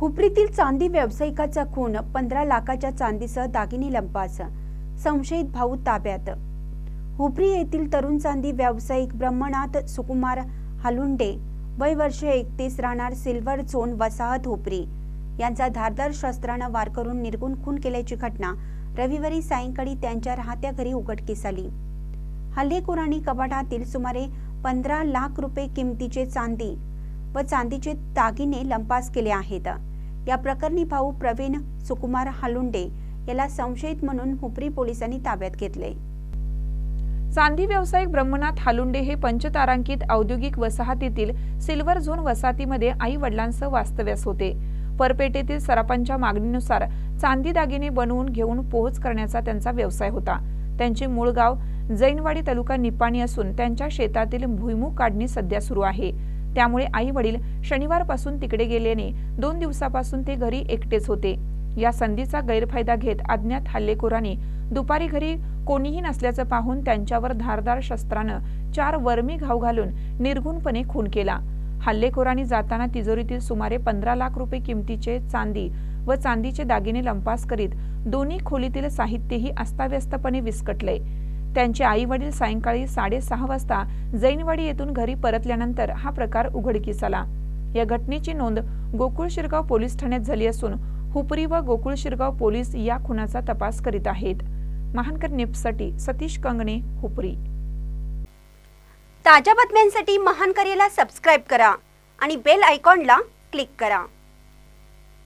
हुपरीतील चांदी व्यावसायिकाचा खून, 15 लाखाच्या चांदीसह दागिने लंपास, संशयित भाऊ ताब्यात। हुपरी येथील तरुण चांदी व्यावसायिक ब्रह्मनाथ सुकुमार हालुंडे वय वर्ष 31 राहणार सिल्वर झोन वसाहत हुपरी यांचा धारदार शस्त्राने वार करून निर्घुण खून केल्याची घटना रविवारी सायंकाळी त्यांच्या राहत्या घरी उघडकीस आली। हल्लेखोरांनी कपाटातील सुमारे 15 लाख रुपये किमतीचे चांदी व चांदीचे दागिने लंपास केले आहेत। या प्रकरणी भाऊ प्रवीण सुकुमार हालुंडे याला संशयित म्हणून हुपरी पोलिसांनी ताब्यात घेतले। चांदी व्यावसायिक ब्रह्मनाथ हालुंडे हे पंचतारांकित औद्योगिक वसाहतीतील सिल्वर झोन वसाहतीमध्ये आई वडिलांसह वास्तव्यास होते। परपेटेतील सराफांच्या मागणीनुसार चांदी दागिने बनवून घेऊन पोहोच करण्याचा त्यांचा व्यवसाय होता। त्यांचे मूळ गाव जैनवाडी तालुका निपाणी असून त्यांच्या शेतातील भुईमूग काढणी सध्या सुरू आहे। त्यामुळे आई वडील शनिवारपासून तिकडे गेल्याने 2 दिवसापासून ते घरी एकटेच होते। या संधीचा गैरफायदा घेत अज्ञात हल्लेखोरांनी दुपारी घरी कोणीही नसल्याचं पाहून त्यांच्यावर धारदार शस्त्रानं 4 वर्मी घाव घालून निर्घुणपणे खून केला। हल्लेखोरांनी जाताना तिजोरीतील सुमारे 15 लाख रुपये किमतीचे चांदी व चांदीचे दागिने लंपास करीत दोन्ही खोलीतील साहित्यही अस्ताव्यस्तपणे विस्कटले। त्यांचे आई वडील सायंकाळी 6:30 वाजता जैनवाडी येथून घरी परतल्यानंतर हा प्रकार उघडकीस आला। या घटनेची नोंद गोकुळ शिरगाव पोलीस ठाण्यात झाली असून हुपरी व गोकुळ शिरगाव पोलीस या खुनाचा तपास करीत आहेत। महानकर न्यूजसाठी सतीश कंगणे, हुपरी। ताज्या बातम्यांसाठी महानकरेला सबस्क्राइब करा आणि बेल आयकॉनला क्लिक करा।